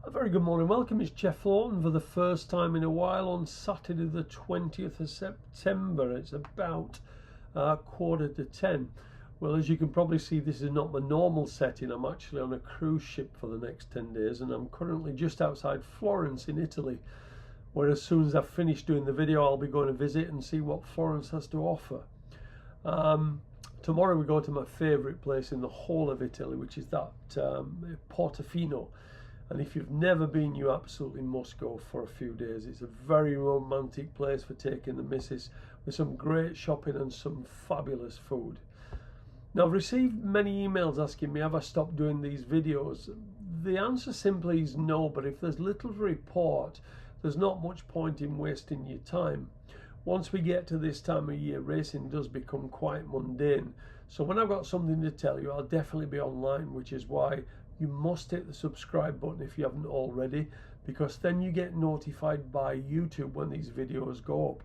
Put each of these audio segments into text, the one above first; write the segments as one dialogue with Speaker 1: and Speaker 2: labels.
Speaker 1: A very good morning. Welcome. It's Jeff Laughton for the first time in a while on Saturday the 20th of September. It's about 9:45. Well, as you can probably see, this is not my normal setting. I'm actually on a cruise ship for the next 10 days and I'm currently just outside Florence in Italy, where as soon as I've finished doing the video, I'll be going to visit and see what Florence has to offer. Tomorrow we go to my favourite place in the whole of Italy, which is that Portofino. And if you've never been, you absolutely must go for a few days. It's a very romantic place for taking the missus, with some great shopping and some fabulous food. Now, I've received many emails asking me, have I stopped doing these videos? The answer simply is no, but if there's little to report, there's not much point in wasting your time. Once we get to this time of year, racing does become quite mundane. So when I've got something to tell you, I'll definitely be online, which is why you must hit the subscribe button if you haven't already, because then you get notified by YouTube when these videos go up.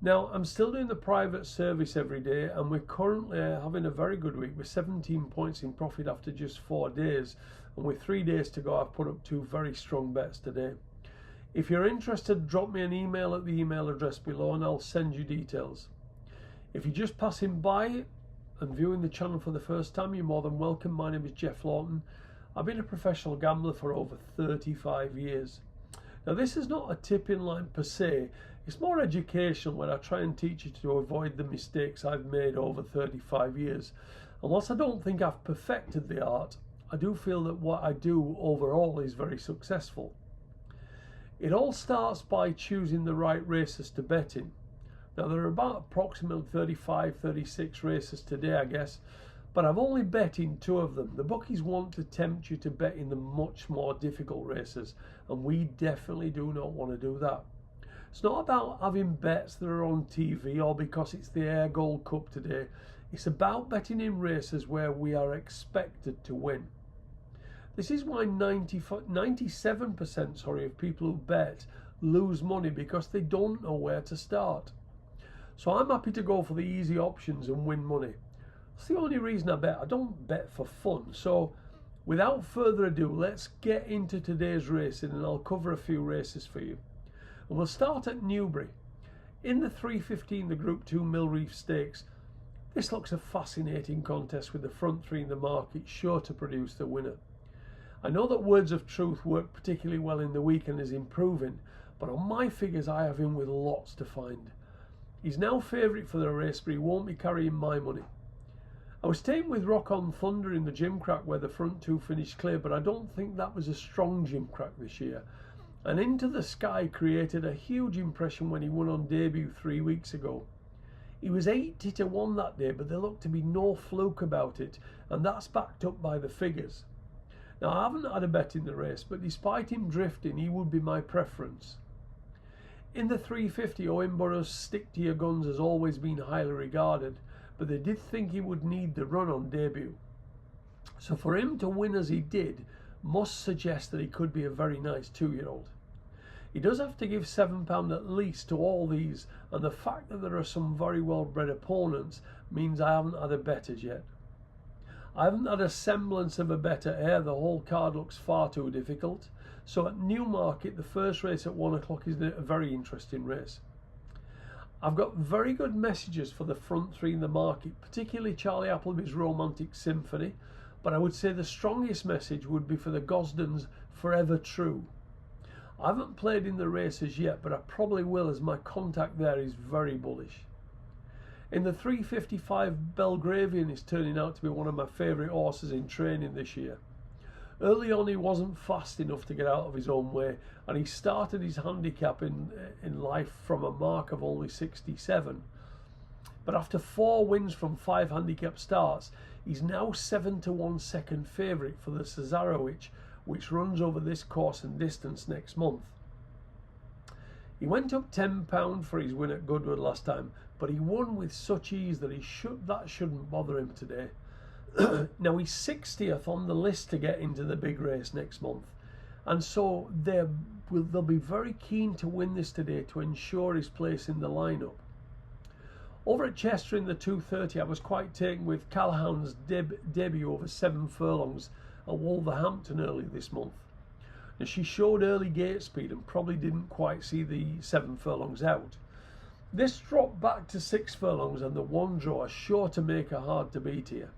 Speaker 1: Now, I'm still doing the private service every day, and we're currently having a very good week with 17 points in profit after just 4 days, and with 3 days to go, I've put up 2 very strong bets today. If you're interested, drop me an email at the email address below and I'll send you details. If you're just passing by and viewing the channel for the first time, you're more than welcome. My name is Jeff Laughton. I've been a professional gambler for over 35 years. Now, this is not a tipping line per se, it's more educational, where I try and teach you to avoid the mistakes I've made over 35 years. And whilst I don't think I've perfected the art, I do feel that what I do overall is very successful. It all starts by choosing the right races to bet in. Now, there are about approximately 35, 36 races today, I guess, but I've only bet in 2 of them. The bookies want to tempt you to bet in the much more difficult races, and we definitely do not want to do that. It's not about having bets that are on TV or because it's the Air Gold Cup today. It's about betting in races where we are expected to win. This is why 97% of people who bet lose money, because they don't know where to start. So I'm happy to go for the easy options and win money. That's the only reason I bet. I don't bet for fun. So without further ado, let's get into today's racing, and I'll cover a few races for you. And we'll start at Newbury. In the 3:15, the Group 2 Millreef Stakes, this looks a fascinating contest with the front 3 in the market sure to produce the winner. I know that Words of Truth worked particularly well in the week and is improving, but on my figures I have him with lots to find. He's now favourite for the race, but he won't be carrying my money. I was taken with Rock on Thunder in the Gimcrack, where the front 2 finished clear, but I don't think that was a strong Gimcrack this year. And Into the Sky created a huge impression when he won on debut 3 weeks ago. He was 80-1 that day, but there looked to be no fluke about it, and that's backed up by the figures. Now, I haven't had a bet in the race, but despite him drifting, he would be my preference. In the 3:50, Owen Burroughs' Stick to Your Guns has always been highly regarded, but they did think he would need the run on debut. So for him to win as he did must suggest that he could be a very nice 2-year-old. He does have to give £7 at least to all these, and the fact that there are some very well-bred opponents means I haven't had a bet as yet. I haven't had a semblance of a better air. The whole card looks far too difficult. So at Newmarket, the first race at 1 o'clock is a very interesting race. I've got very good messages for the front 3 in the market, particularly Charlie Appleby's Romantic Symphony, but I would say the strongest message would be for the Gosden's Forever True. I haven't played in the races yet, but I probably will, as my contact there is very bullish. In the 3:55, Belgravian is turning out to be one of my favourite horses in training this year. Early on, he wasn't fast enough to get out of his own way, and he started his handicap in life from a mark of only 67. But after 4 wins from 5 handicap starts, he's now 7-1 second favourite for the Cesarewitch, which runs over this course and distance next month. He went up £10 for his win at Goodwood last time, but he won with such ease that that shouldn't bother him today. Now, he's 60th on the list to get into the big race next month, and so they'll be very keen to win this today to ensure his place in the lineup. Over at Chester in the 2:30, I was quite taken with Callahan's debut over 7 furlongs at Wolverhampton early this month. And she showed early gate speed and probably didn't quite see the 7 furlongs out. This dropped back to 6 furlongs and the one draw is sure to make her hard to beat here.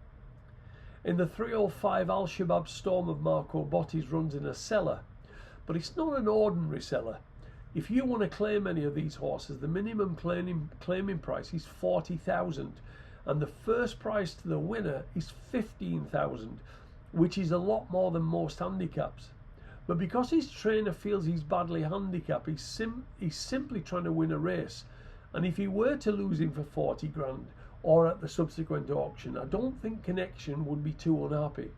Speaker 1: In the 305, Al Shabab Storm of Marco Botti's runs in a cellar, but it's not an ordinary cellar. If you want to claim any of these horses, the minimum claiming price is 40,000 and the first price to the winner is 15,000, which is a lot more than most handicaps. But because his trainer feels he's badly handicapped, he's simply trying to win a race. And if he were to lose him for 40 grand or at the subsequent auction, I don't think Connection would be too unhappy.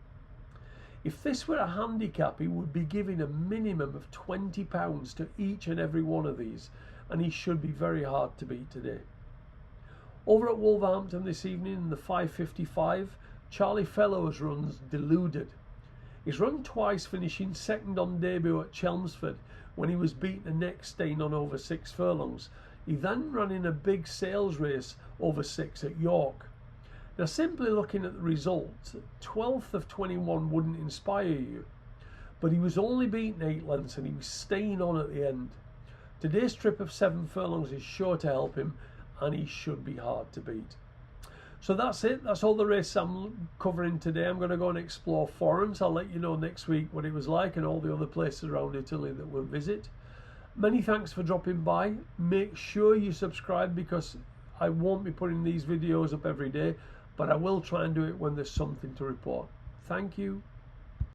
Speaker 1: If this were a handicap, he would be giving a minimum of £20 to each and every one of these, and he should be very hard to beat today. Over at Wolverhampton this evening in the 555, Charlie Fellows runs Deluded. He's run twice, finishing second on debut at Chelmsford when he was beaten the next day on over 6 furlongs. He then ran in a big sales race over 6 at York. Now, simply looking at the results, 12th of 21 wouldn't inspire you, but he was only beaten 8 lengths and he was staying on at the end. Today's trip of 7 furlongs is sure to help him, and he should be hard to beat. So that's it. That's all the race I'm covering today. I'm going to go and explore Florence. I'll let you know next week what it was like and all the other places around Italy that we'll visit. Many thanks for dropping by. Make sure you subscribe because I won't be putting these videos up every day, but I will try and do it when there's something to report. Thank you.